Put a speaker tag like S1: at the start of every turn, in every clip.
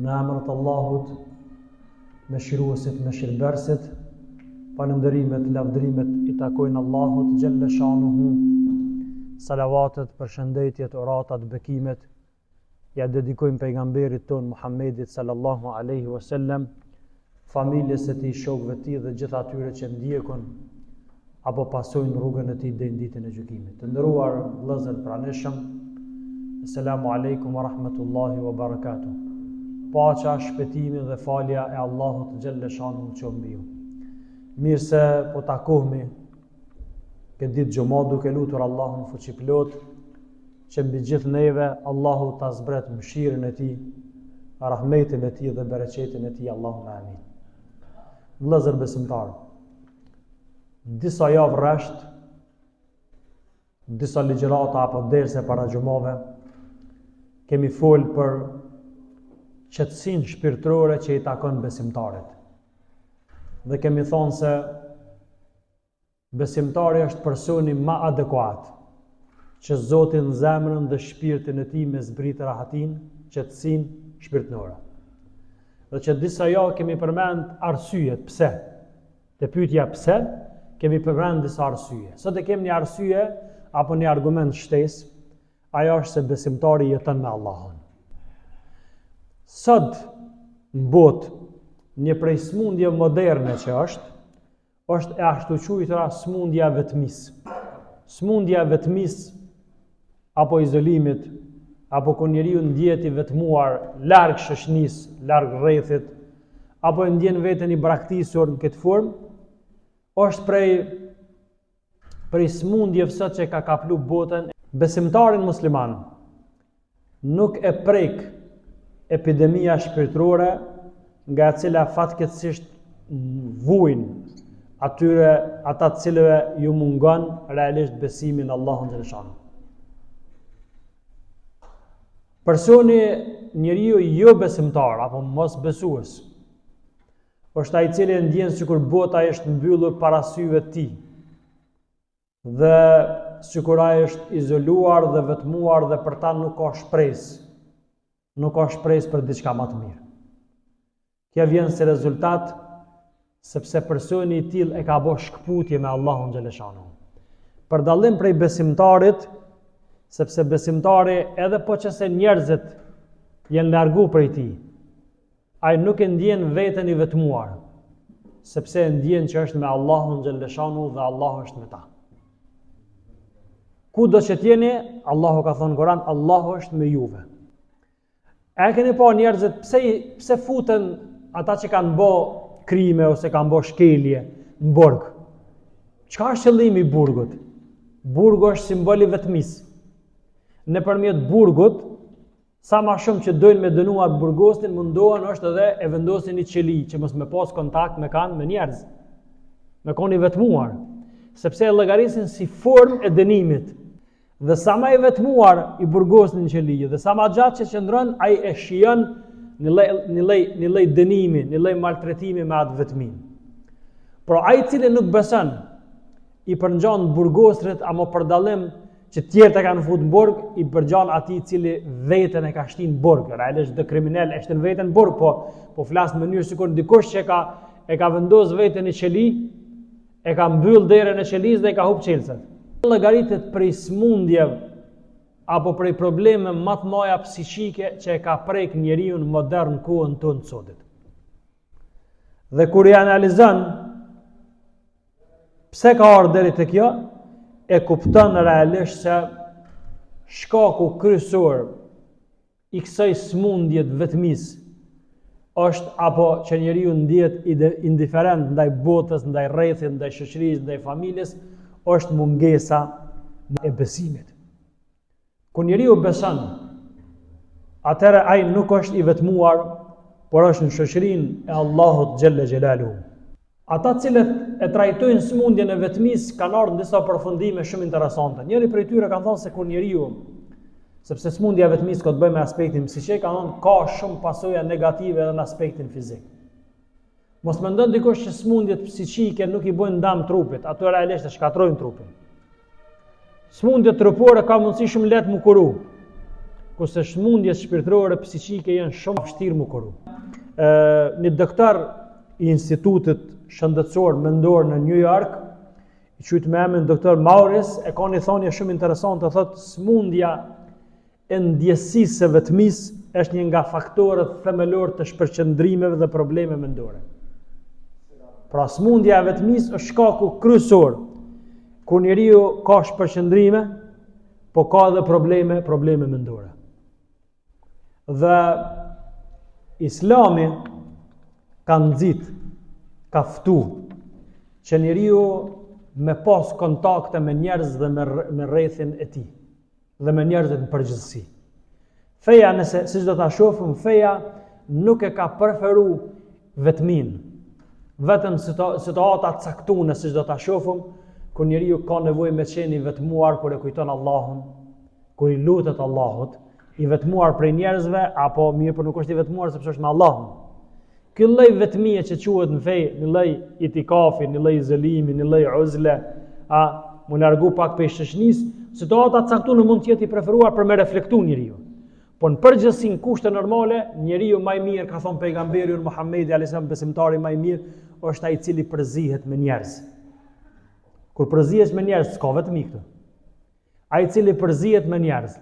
S1: Në emër të Allahut, mëshiruesit, mëshirëbërësit, falënderimet, lavdërimet i takojnë Allahut xhalla shanuhu. Salavatet, përshëndetjet, oratat, bekimet ja dedikojmë pejgamberit ton Muhammedit sallallahu alaihi wasallam, familjes së tij, shokëve të tij dhe gjithë atyre që ndjekun apo pasojnë rrugën e tij deri në ditën e gjykimit. Të nderuar vëllezër pranishëm, Assalamu alaikum wa rahmatullahi wa barakatuh. Paqja, shpëtimi dhe falja e Allahut xhalla shanuhu qoftë mbi ju. Mirë se po takohemi këtë ditë xumë duke lutur Allahun fuqiplot që mbi gjithë neve Allahu ta zbret mëshirën e tij, rahmetin e tij dhe bereqetin e tij. Allahumma amin. Vëllezër besimtarë, disa javë rresht, disa ligjërata apo derse para xumave kemi folë për qetësinë shpirtërore që i takon besimtarit. Dhe kemi thonë se besimtari është personi më adekuat që Zoti në zemrën dhe shpirtin e tij me zbritë rahatin, qetësinë shpirtërore. Dhe që disa javë kemi përmend arsyet pse. Te pyetja pse, kemi përmend disa arsye. Sot e kemi një arsye apo një argument shtesë, ajo është se besimtari jeton me Allahun. Sot në botë një prej smundje moderne që është e ashtu quajtura smundja e vetmisë. Smundja e vetmisë apo izolimit, apo kur njeriu ndjet i vetmuar larg shoqënisë, larg rrethit, apo e ndjen veten i braktisur në këtë formë, është prej smundjeve sot që ka kaplu botën. Besimtarin musliman nuk e prek epidemia shpirtërore nga e cila fatkeqësisht vujnë ata të cilëve ju mungon realisht besimi në Allahun xhalla shanuhu. Personi, njeriu jo besimtar apo mos besues, është ai i cili ndjen sikur bota është mbyllur para syve të tij. Dhe sikur ai është izoluar dhe vetmuar dhe për ta nuk ka shpresë. Nuk ka shpresë për diçka më të mirë. Kjo vjen si rezultat sepse personi i tillë e ka bërë shkputje me Allahun xhalla shanuhu. Për dallim prej besimtarit, sepse besimtari edhe po që se njerëzit janë largu prej tij, ai nuk e ndjen veten i vetmuar, sepse e ndjen që është me Allahun xhalla shanuhu dhe Allahu është me ta. Kudo që t'jeni, Allahu ka thënë në Kur'an, Allahu është me juve. E keni pa njerëzit pse futen ata që kanë bë krime ose kanë bë shkelje në burg. Çka është qëllimi i burgut? Burgu është simbol i vetmisë. Nëpërmjet burgut, sa më shumë që dojnë me dënuar burgosin, mundohen është edhe e vendosin një qeli që mos me pas kontakt me njerëz, me kanë i vetmuar, sepse e llogarisin si formë e dënimit. Dhe sa më i vetmuar i burgosin në qeli, dhe sa më gjatë që qëndron, ai e shijon një lloj dënimi, një lloj maltretimi me atë vetmin. Por ai i cili nuk beson, i përngjan burgosrit, ama për dallim që tjerë të kanë futur në burg, i përgjan atij i cili veten e ka shtin në burg. Realisht dhe kriminal e shtin veten në burg, po flas në mënyrë sikur dikush që e ka vendos veten në qeli, e ka mbyll derën e qelisë dhe e ka humb çelësat. Llogaritet prej smundjeve apo prej probleme më të mëdha psiqike që e ka prek njeriu në modern kohën tonë sotit. Dhe kur i analizon pse ka ardhur deri te kjo, e kupton realisht se shkaku kryesor i kësaj smundje të vetmisë është apo që njeriu ndihet indiferent ndaj botës, ndaj rrethit, ndaj shoqërisë, ndaj familjes, është mungesa e besimit. Kur njeriu beson, atëherë ai nuk është i vetmuar, por është në shoqërinë e Allahut xhalla xhelaluhu. Ata cilët e trajtojnë smundjen e vetmisë kanë ardhur në disa përfundime shumë interesante. Njëri prej tyre kanë thënë se kur njeriu, sepse smundja e vetmisë ka të bëjë me aspektin psiqik, kanë thënë ka shumë pasoja negative edhe në aspektin fizik. Mos mendon dikush që smundjet psiqike nuk i bojnë dëm trupit, ato realisht e shkatrojnë trupin. Smundjet trupore ka mundësi shumë lehtë mu kuru. kurse smundjes shpirtërore psiqike janë shumë vështirë më kuru. Një doktor i institutit shëndetësor mendor në New York, i quajtur me emrin doktor Maurice, e ka një thënie shumë interesante, thotë smundja e ndjesisë së vetmisë është një nga faktorët themelor të shpërqendrimeve dhe probleme mendore. Pra smundja e vetmisë është shkaku kryesor kur njeriu ka shpërqendrime, po ka edhe probleme mendore. Dhe Islami ka nxit, ka ftu që njeriu me pas kontakte me njerëz dhe me rrethin e tij dhe me njerëzit në përgjithësi. Feja, nëse siç do ta shohim, feja nuk e ka preferu vetmin, vetëm situata caktuar, siç do ta shohim, kur njeriu ka nevojë me qenë i vetmuar kur e kujton Allahun, kur i lutet Allahut, i vetmuar prej njerëzve, apo mirë për nuk është i vetmuar sepse është me Allahun. Ky lloj vetmie që quhet në fe, një lloj itikafi, një lloj izolimi, një lloj uzle, mu largu pak prej shoqënisë, situata caktuar mund të jetë i preferuar për me reflektu njeriu. Po në përgjithësi në kushte normale, njeriu më i mirë, ka thënë pejgamberi Muhamedi alayhis salam, besimtari më i mirë është ai i cili përzihet me njerëz. Kur përzihesh me njerëz, s'ka vetëm këtu. Ai i cili përzihet me njerëz,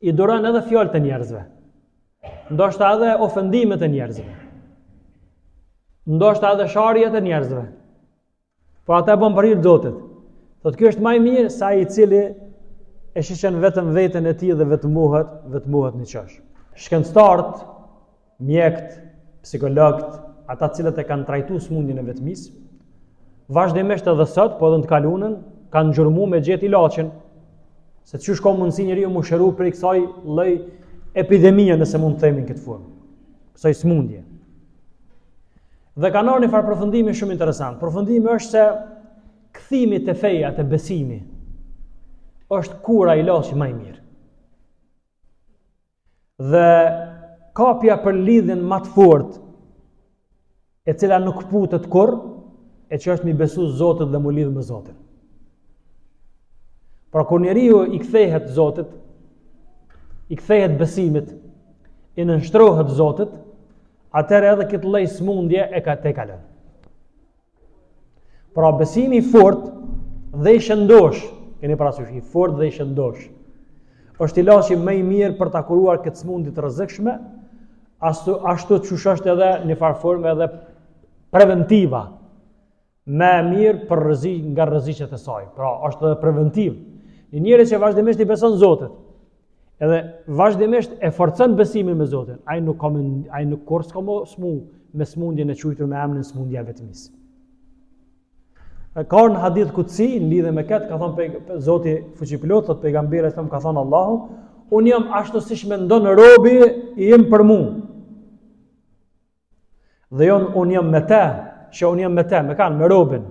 S1: i duron edhe fjalët e njerëzve. Ndoshta edhe ofendimet e njerëzve. Ndoshta edhe sharjet e njerëzve. Po ata bën për hir të Zotit. Thotë ky është më i mirë se ai i cili e shishën vetëm veten e tij dhe vetmuhet në çosh. Shkencëtarët, mjekët, psikologët, ata cilët e kanë trajtuar smundjen e vetmisë, vazhdimisht edhe sot, po edhe në të kalunën, kanë gjurmuar me gjetë ilaçin, se çysh ka mundësi njeriu mu shëru prej kësaj lloj epidemie, nëse mund të themi në këtë formë, kësaj smundje. Dhe ka nërë një farë përfundimi shumë interesant. Përfundimi është se kthimi te feja, te besimi, është kura ilaçi më i mirë. Dhe kapja për lidhjen më të fortë, e cila nuk putet kurrë, e që është mi besu Zotit dhe mu lidh me Zotin. Pra kur njeriu i kthehet Zotit, i kthehet besimit, i nënshtrohet Zotit, atëherë edhe këtë lloj smundje e ka tekalën. Pra besimi i fortë dhe i shëndosh, keni parasysh, i fortë dhe i shëndosh, është ilaçi më i mirë për ta kuruar këtë smundje të rrezikshme, ashtu çush është edhe në farë formë edhe preventiva, më e mirë për nga rreziqet e saj. Pra është edhe preventiv. Një njeri që vazhdimisht i beson Zotit, edhe vazhdimisht e forcon besimin me Zotin, ai nuk kurrë s'ka me smundjen e quajtur me emrin smundja e vetmisë. Ka në hadith kutsi, në lidhje me këtë, ka thënë Zoti fuqiplot, thot pejgamberi ka thënë Allahu, unë jam ashtu siç mendon robi im për mua. Dhe unë jam me te, që unë jam me te, me robin,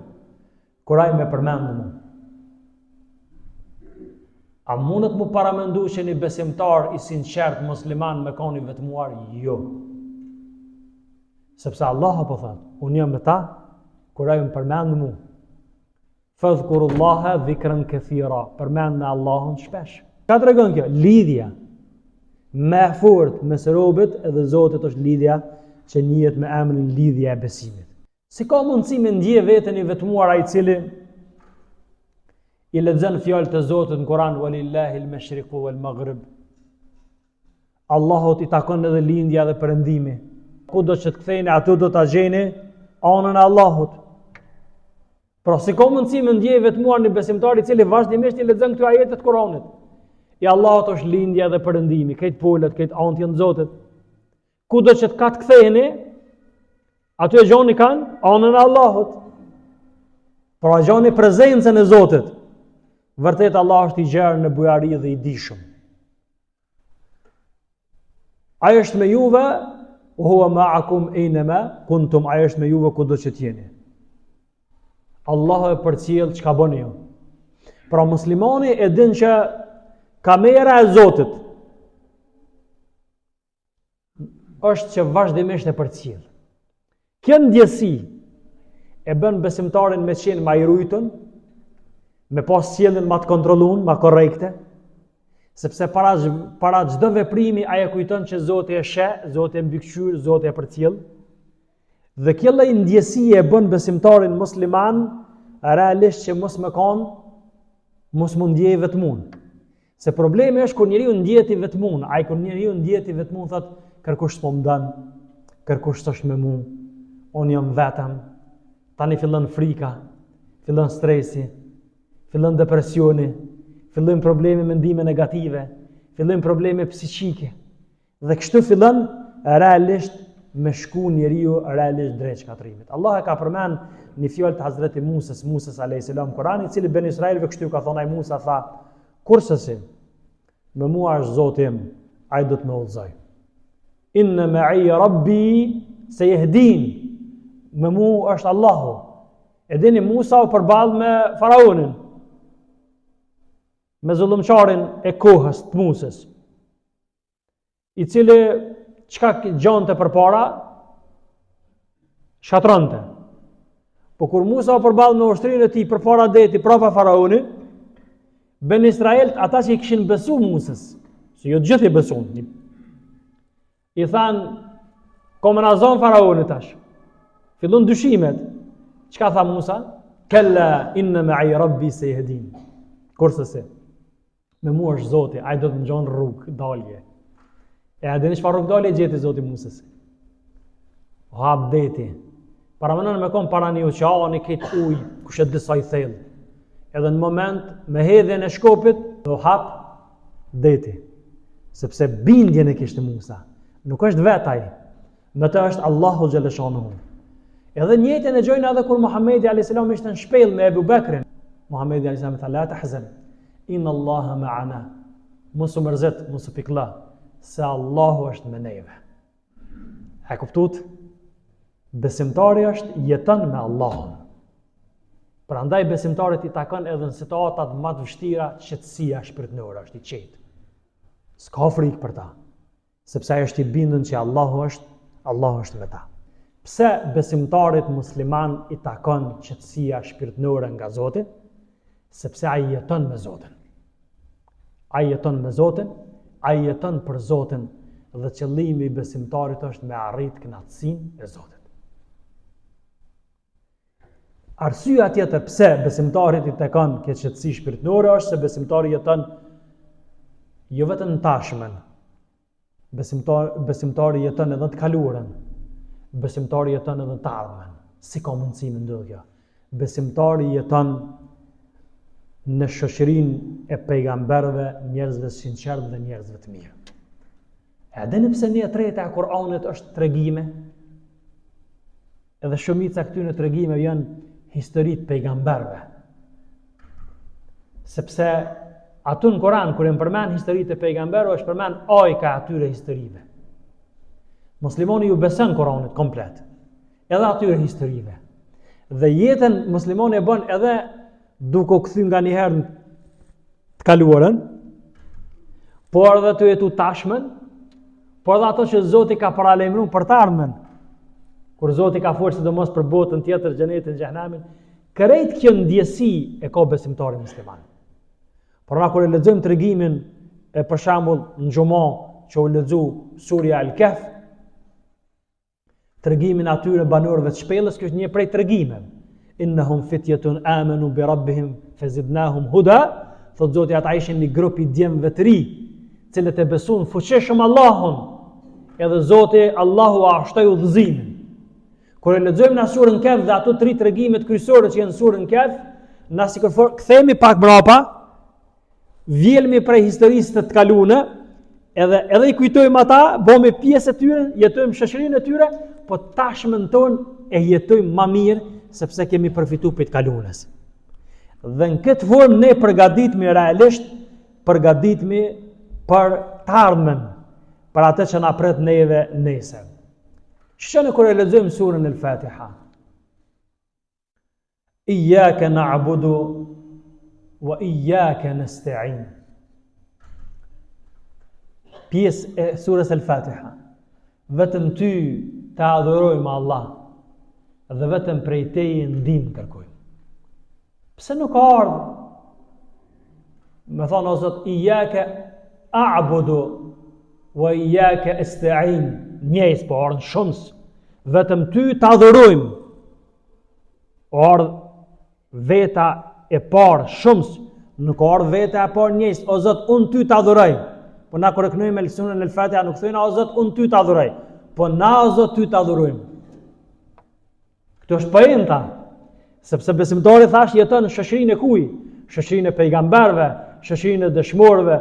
S1: kur ai me përmend mua. A mundet mu paramendu që një besimtar i sinqert musliman me koni vetmuar? Jo. Sepse Allah po thënë, unë jam me ta, kur ai më përmend mua. Fadhkurullaha dhikran kathira, përmend me Allahun shpesh. Ka tregon kjo, lidhja me fort mes robit edhe Zotit është lidhja që njihet me emrin lidhja e besimit. Si ka mundësi me ndje veten i vetmuar ai i cili i lexon fjalët e Zotit në Kur'an, walillahi al-mashriqu wal-maghrib. Allahut i takon edhe lindja dhe perëndimi. Kudo që të ktheheni, aty do ta gjeni anën e Allahut. Pra si ka mundësi me ndjej vetmuar një besimtar i cili vazhdimisht i lexon këto ajete të Kur'anit. I Allahut është lindja dhe perëndimi, këtë polet, këtë anë të Zotit. Kudo që të ktheheni, aty e gjoni kanë anën e Allahut. Pra gjoni prezencën e Zotit. Vërtet Allah është i gjerë në bujari dhe i dishëm. Ai është me juve, huwa ma'akum aynama kuntum, ai është me juve kudo që t'jeni. Allahu e përcjell çka bëni ju. Pra muslimani e din që kamera e Zotit është që vazhdimisht e përcjell. Kjo ndjesi e bën besimtarin me qenë më i rujtën, me pas sjelljen më të kontrolluar, më korrekte, Sepse para çdo veprimi ai e kujton që Zoti e sheh, Zoti e mbikëqyr, Zoti e përcjell. Dhe kjo lloj ndjesie e bën besimtarin musliman realisht që mos më ndjej vetmun. Se problemi është kur njeriu ndjehet i vetmun, ai kur njeriu ndjehet i vetmun thot kërkush s'po më don, kërkush s'është me mua, unë jam vetëm. Tani fillon frika, fillon stresi, fillon depresioni, fillojnë probleme mendime negative, fillojnë probleme psiqike. Dhe kështu fillon realisht me shku njeriu realisht drejt shkatrimit. Allah e ka përmend një fjalë të Hazreti Musës alayhis salam Kurani, i cili ben Israelve kështu ka thonë ai Musa tha, kurse si me mua është Zoti im, ai do të më udhëzoj. Inna ma'i rabbi sayahdin. Me mua është Allahu. E dini Musa u përball me faraonin, me zullumçarin e kohës të Musës, i cili çka gjonte përpara shkatronte. Po kur Musa u përball me ushtrinë e tij përpara deti prapa faraonit, ben Israel, ata që i kishin besu Musës, se jo gjithë i besun, i thanë, komenazon faraonit tash. Fillon dyshimet. Çka tha Musa? Kella inna ma'i rabbi sayahdin. Kurse se me mua është Zoti, ai do të më ngjon rrugë dalje. E a dini çfarë rrugë dalje gjeti Zoti Musës? Hap deti. Para mënon me kon para një oqeani këtë ujë, kush e di sa i thellë. Edhe në moment me hedhjen e shkopit do hap deti. Sepse bindjen e kishte Musa. Nuk është vetaj. Me të është Allahu xhaleshanuhu. Edhe njëjtën e gjojnë edhe kur Muhamedi alayhis salam ishte në shpellë me Abu Bekrin. Muhamedi alayhis salam tha la tahzan. Inna Allaha ma'ana. Mos u mërzit, mos u piklla, se Allahu është me neve. E kuptuat? Besimtari është jeton me Allahun. Prandaj besimtarit i takon edhe në situatat më të vështira qetësia shpirtërore, është i qetë. S'ka frikë për ta, sepse ai është i bindur që Allahu është me ta. Pse besimtarit musliman i takon qetësia shpirtërore nga Zoti? Sepse ai jeton me Zotin. Ai jeton me Zotin, ai jeton për Zotin dhe qëllimi i besimtarit është me arrit kënaqësinë e Zotit. Arsyeja tjetër pse besimtarit i takon kjo qetësi shpirtërore është se besimtari jeton jo vetëm në tashmen. Besimtari jeton edhe të kaluarën. Besimtari jeton edhe të ardhmen. Si ka mundësi me ndodhë kjo? Besimtari jeton në shoqërinë e pejgamberëve, njerëzve sinqert dhe njerëzve të mirë. E dini pse një treta e Kur'anit është tregime? Edhe shumica këtyre tregimeve janë historitë pejgamberëve. Sepse atu në Kur'an kur e përmend historitë e pejgamberëve, është përmend ajka atyre historive. Muslimoni ju beson Kur'anit komplet, edhe atyre historive. Dhe jetën muslimoni e bën edhe duke u kthy nga një herë të kaluarën, por edhe të jetu tashmen, por edhe ato që Zoti ka paralajmëruar për të ardhmen. Kur Zoti ka folur sidomos për botën tjetër, xhenetin, xhehenamin, krejt kjo ndjesi e ka besimtari musliman. Por na kur e lexojmë tregimin e për shembull në xhumo që u lexu surja Al-Kahf, tregimin atyre banorëve të shpellës, kjo është një prej tregimeve. Innahum fityatun amanu bi rabbihim fazidnahum huda, thot Zoti ata ishin një grup i djemve të ri, cilët e besuan fuqishëm Allahun, edhe Zoti Allahu a shtoi udhëzimin. Kur e lexojmë në surën Kahf dhe ato tri tregimet kryesore që janë në surën Kahf, na sikur kthehemi pak mbrapa, vjelmi prej historisë të kaluara, edhe i kujtojmë ata, bëhemi pjesë e tyre, jetojmë shoqërinë e tyre, po tashmen tonë e jetojmë më mirë sepse kemi përfituar prej të kaluarës. Dhe në këtë formë ne përgatitemi realisht, përgatitemi për të ardhmen, për atë që na pret neve nesër. Shënë kur e lexojmë surën Al-Fatiha. Iyyaka na'budu wa iyyaka nasta'in. Pjesë e surës Al-Fatiha. Vetëm ty të adhurojmë Allah dhe vetëm prej teje ndihmë kërkojmë. Pse nuk ardh? Me thonë o Zot, iyyaka a'budu wa iyyaka asta'in, njëjës po ardhën shumës, vetëm ty të adhurojmë. Ardhë veta e parë shumës, nuk ardhë veta e parë njëjës, o Zot, unë ty të adhuroj. Po na kur e kënojmë me sunën e Fatiha nuk thojnë o Zot, unë ty të adhuroj. Po na o Zot ty të adhurojmë. Kjo është poenta, sepse besimtari thash jeton në shoqërinë e kuj? Shoqërinë e pejgamberëve, shoqërinë e dëshmorëve,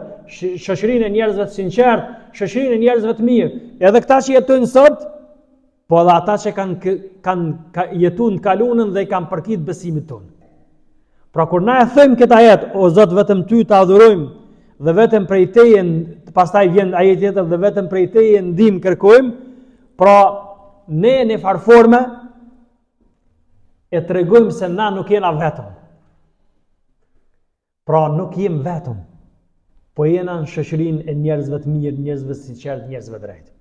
S1: shoqërinë e njerëzve të sinqertë, shoqërinë e njerëzve të mirë. Edhe këta që jetojnë sot, po edhe ata që kanë jetuar në kalunën dhe i kanë përkit besimit tonë. Pra kur na e thëmë këtë ajet, o Zot, vetëm ty të adhurojmë dhe vetëm prej teje, pastaj vjen ajet tjetër, dhe vetëm prej teje ndihmë kërkojmë, pra ne në farforme e tregojmë se na nuk jena vetëm. Pra nuk jem vetëm, po jena në shoqërinë e njerëzve të mirë, njerëzve të sinqertë, njerëzve të drejtë.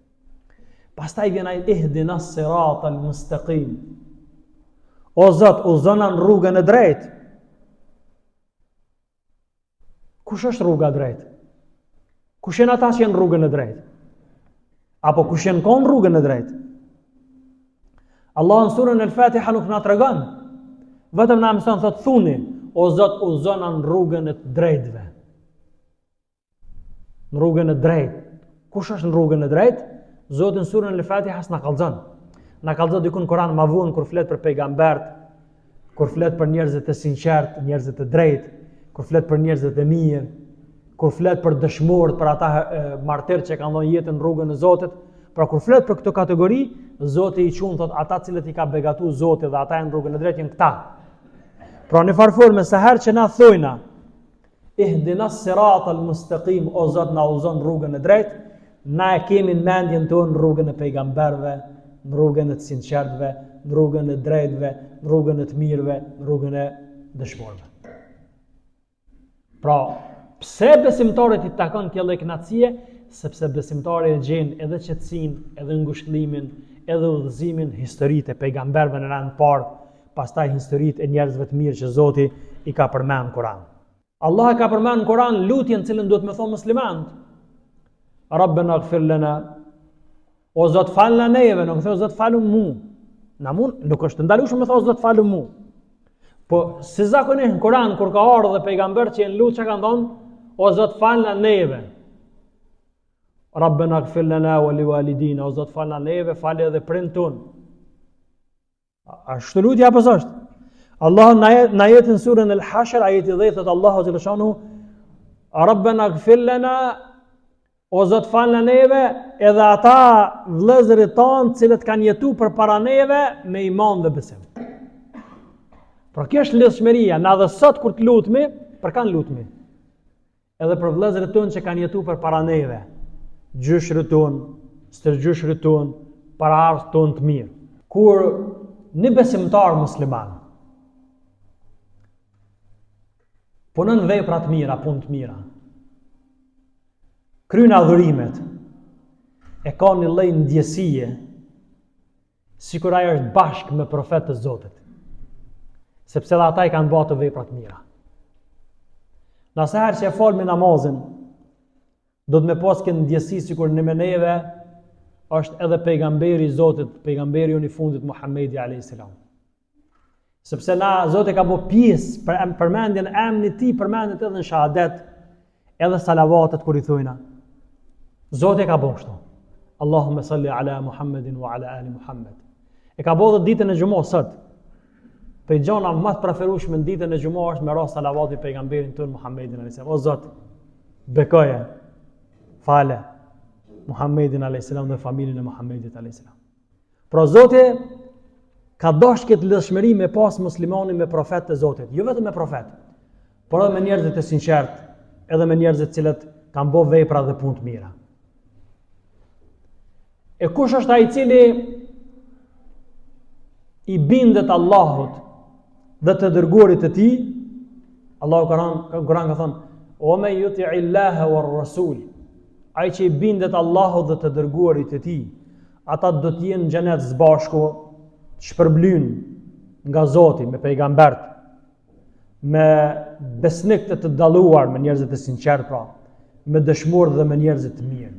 S1: Pastaj vjen ai ihdinas siratal mustaqim. O Zot, udhëzona në rrugën e drejtë. Kush është rruga e drejtë? Kush janë ata që janë rrugën e drejtë? Apo kush janë kon rrugën e drejtë? Allah në surën El Fatiha nuk na tregon. Vetëm na mëson thot thuni, o Zot, udhëzona në rrugën e drejtëve. Në rrugën e drejtë. Kush është në rrugën e drejtë? Zoti në surën El Fatiha na kallzon. Na kallzon diku në Kur'an më vonë kur flet për pejgambert, kur flet për njerëzit e sinqertë, njerëzit e drejtë, kur flet për njerëzit e mirë, kur flet për dëshmorët, për ata martirë që kanë dhënë jetën në rrugën e Zotit. Pra kur flet për këtë kategori, Zoti i quajnë thot ata cilët i ka begatuar Zoti dhe ata janë në rrugën e drejtë janë këta. Pra në farforme sa herë që na thojna ihdinas siratal mustaqim, o Zot na udhëzon rrugën e drejtë, na e kemi në mendjen tonë në rrugën e pejgamberëve, në rrugën e të sinqertëve, në rrugën e drejtëve, në rrugën e të mirëve, në rrugën e dëshmorëve. Pra, pse besimtarit i takon kjo lloj kënaqësie? Sepse besimtari e gjen edhe qetësinë, edhe ngushëllimin, edhe udhëzimin, historitë e pejgamberëve në rand parë, pastaj historitë e njerëzve të mirë që Zoti i ka përmendur në Kur'an. Allah e ka përmendur në Kur'an lutjen cilën duhet me thonë muslimanët. Rabbena ighfir lana, o Zot falna neve, nuk thon Zot falu mu. Na mund, nuk është ndalueshëm me thonë Zot falu mu. Po si zakonisht në Kur'an kur ka ardhur dhe pejgamber që janë lutë çka kanë thonë, o Zot falna neve. Rabbena ighfir lana wa liwalidina, o Zot falna neve, falë edhe prindin ton. Ashtu lutja apo s'është? Allah në ajetin surën Al-Hashr, ajeti 10 thot Allahu xhaleshanu, Rabbena ighfir lana, o Zot falna neve edhe ata vëllezërit tanë cilët kanë jetuar përpara neve me iman dhe besim. Pra kjo është lidhshmëria, na dhe sot kur të lutemi, për kanë lutemi. Edhe për vëllezërit tonë që kanë jetuar përpara neve, gjyshrit tonë, stërgjyshrit tonë, paraardhët tonë të mirë. Kur një besimtar musliman punon vepra të mira, punë të mira, kryen adhurimet, e ka një lloj ndjesie, sikur ai është bashkë me profetët e Zotit, sepse dhe ata i kanë bërë të vepra të mira. Nëse herë që e fol me namazin, do të me pas këtë ndjesi sikur në neve është edhe pejgamberi i Zotit, pejgamberi unë i fundit Muhamedi a.s. Sepse na Zoti ka bërë pjesë për përmendjen e emrit të tij, përmendet edhe në shahadet, edhe salavatet kur i thojna. Zoti ka bërë kështu. Allahumma salli ala Muhammedin wa ala ali Muhammed. E ka bërë ditën e xumës sot. Për gjona më të preferueshme në ditën e xumës është me rast salavati pejgamberin tonë Muhammedin a.s. O Zot, bekoje, fale Muhammedin a.s. dhe familjen e Muhammedit a.s. Pra Zoti ka dashur këtë lidhshmëri me pas muslimanin me profetë e Zotit, jo vetëm me profet, por edhe me njerëzit e sinqertë, edhe me njerëzit cilët kanë bërë vepra dhe punë të mira. E kush është ai i cili i bindet Allahut dhe të dërguarit të tij? Allahu Kur'an ka thënë: "O me yuti illaha war rasul", ai që i bindet Allahut dhe të dërguarit të tij, ata do të jenë në xhenet së bashku, shpërblyen nga Zoti me pejgambert, me besnikët të dalluar, me njerëzit e sinqertë, pra, me dëshmorë dhe me njerëzit të mirë.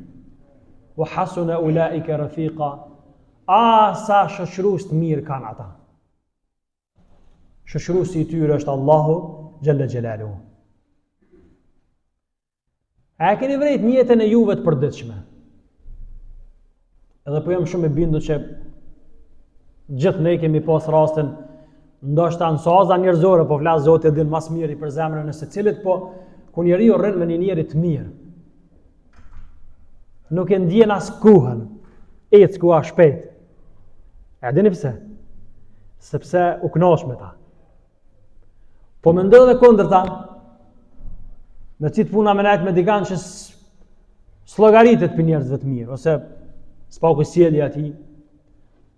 S1: Wa hasuna ulaika rafiqa. Sa shoqërues të mirë kanë ata. Shoqëruesi i tyre është Allahu xhalla xhelaluhu. A keni vërejt një jetën e juve të përditshme? Edhe po jam shumë i bindur që gjithë ne kemi pas rastin, ndoshta në soza njerëzore, po flas Zoti e din më së miri për zemrën e secilit, po kur njeriu rrin me një njeri të mirë, nuk e ndjen as kuhën, ec ku a shpejt. A dini pse? Sepse u kënaq me ta. Po mendoj edhe kundërta, me qitë puna me najtë me dikan që s'logaritet për njerëzve të mirë, ose s'paku sjellja ati,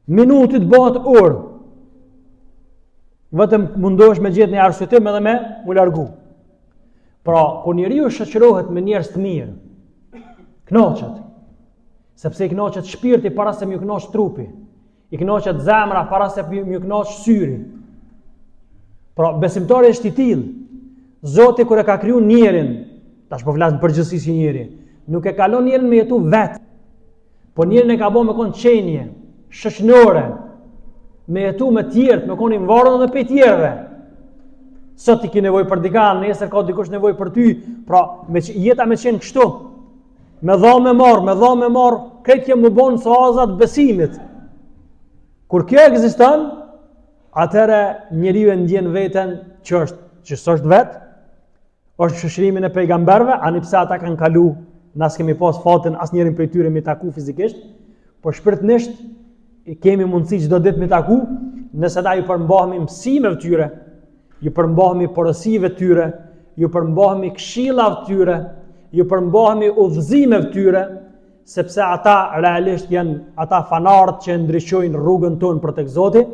S1: minutit bëhet orë, vetëm mundohesh me gjetë një arsyetim edhe me mu largu. Pra, kur njeriu shoqërohet me njerëz të mirë, kënaqet, sepse i kënaqet shpirti para se më kënaq trupi, i kënaqet zemra para se më kënaq syri. Pra, besimtari është i tillë. Zoti kur e ka kriju njerin, tash po flas në përgjithësi si njeri, nuk e kalon njerin me jetu vetë, po njerin e ka bërë me kon qenje, shoqënore, me jetu me tjerët, me kon i varur edhe pe tjerëve. Sot ti ke nevojë për dikan, nesër ka dikush nevojë për ty, pra jeta me qenë kështu. Me dhamë me marr, këtë që më bën soazat besimit. Kur kjo ekziston, atëherë njeriu e ndjen veten që s'është vetë, është shoqërimin e pejgamberëve, ani pse ata kanë kalu, nas kemi pas fatin asnjërin prej tyre me taku fizikisht, por shpirtërisht kemi mundësi çdo ditë me taku, nëse na ju përmbahemi mësimeve të tyre, ju përmbahemi porosive të tyre, ju përmbahemi këshillave të tyre, ju përmbahemi udhëzimeve të tyre, sepse ata realisht janë ata fanarët që ndriçojnë rrugën tonë për tek Zoti,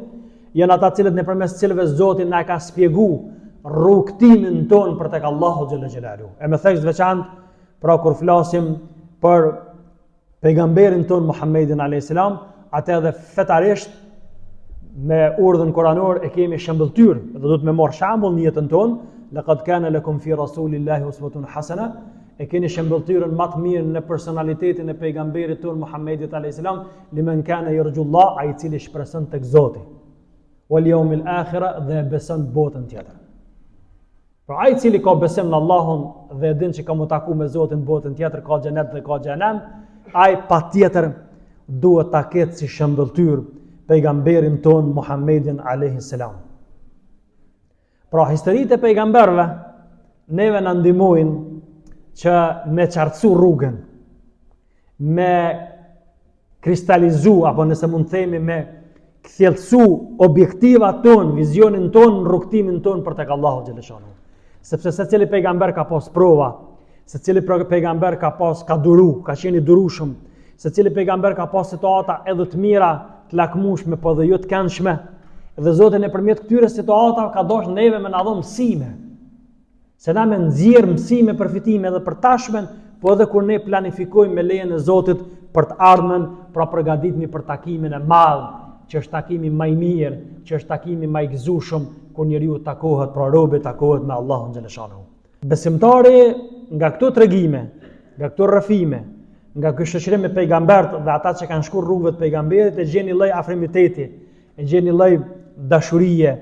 S1: janë ata cilët nëpërmes cilëve Zoti na ka shpjeguar rrugtimin tonë për tek Allahu xhalla xhelaluhu. E me thekst veçantë, pra kur flasim për pejgamberin tonë Muhammedin alayhis salam, atë edhe fetarisht me urdhën koranor e kemi shembulltyr, dhe do të më marr shembull në jetën tonë, laqad kana lakum fi rasulillahi uswatun hasana, e keni shembulltyrën më të mirë në personalitetin e pejgamberit tonë Muhammedit alayhis salam, liman kana yarjullah, ai i cili shpreson tek Zoti, wal yawmil akhir, dhe beson botën tjetër. Pra ai i cili ka besim në Allahun dhe din që ka mu taku me Zotin botën tjetër, ka xhenet dhe ka xhenem, ai patjetër duhet ta ketë si shembulltyr pejgamberin ton Muhammedin alayhis salam. Pra historitë e pejgamberëve neve na ndihmojnë që me qartësu rrugën, me kristalizu, apo nëse mund të themi me kthjellësu objektivat ton, vizionin ton, rrugtimin ton për tek Allahu xhalla xhanu. Sepse secili pejgamber ka pas prova, secili pejgamber ka duru, ka qenë i durueshëm, secili pejgamber ka pas situata edhe të mira, të lakmueshme, po dhe jo të këndshme. Dhe Zoti nëpërmjet këtyre situatave ka dashur neve me na dhënë mësime. Se na me nxjerr mësime përfitime edhe për tashmen, po edhe kur ne planifikojmë me lejen e Zotit për të ardhmen, pra përgatitemi për takimin e madh, që është takimi më i mirë, që është takimi më i gëzueshëm, kur njeriu takohet, pra robi takohet me Allahun xhalla xhanahu. Besimtari nga këto tregime, nga këto rrëfime, nga ky shoqërim me pejgamberët dhe ata që kanë shkuar rrugëve të pejgamberit, e gjen një lloj afrimiteti, e gjen një lloj dashurie,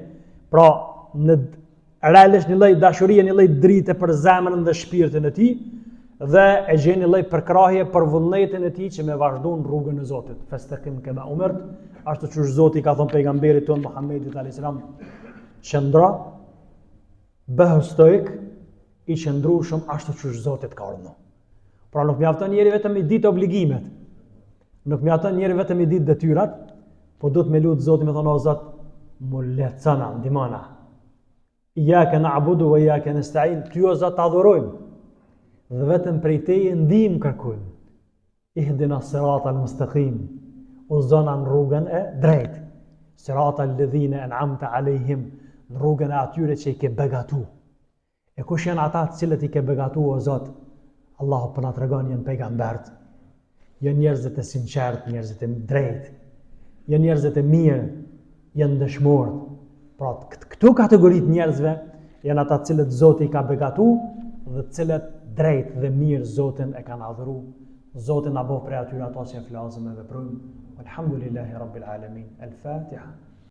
S1: pra në realisht një lloj dashurie, një lloj drite për zemrën dhe shpirtin e tij, dhe e gjen një lloj përkrahje për vullnetin e tij që me vazhdon rrugën e Zotit. Fastaqim kama umart, ashtu që Zoti ka thënë pejgamberit ton Muhammedit alayhis salam, qëndro, bëhu stoik, i qëndrueshëm ashtu që Zoti ka urdhëruar. Pra nuk mjafton njeri vetëm i ditë obligimet, nuk mjafton njeri vetëm i ditë detyrat, po duhet me lutë Zotin me thonë, o Zot, mu lehtësona, ndihmona. Iyyaka na'budu wa iyyaka nasta'in, ty o Zot adhurojmë, dhe vetëm prej teje ndihmë kërkojmë. Ihdina siratal mustaqim, udhëzona në rrugën e drejtë. Siratal ladhina an'amta alejhim, në rrugën e atyre që i ke begatu. E kush janë ata të cilët i ke begatu, o Zot? Allahu po na tregon janë pejgambert, janë njerëzit e sinqert, njerëzit e drejt, janë njerëzit e mirë, janë dëshmorë. Pra këtu kategoritë njerëzve janë ata të cilët Zoti i ka begatu dhe të cilët drejt dhe mirë Zotin e kanë adhuru. Zotin na bëf prej atyre ato që flasim e veprojmë. Alhamdulillahi Rabbil Alamin. El-Fatiha.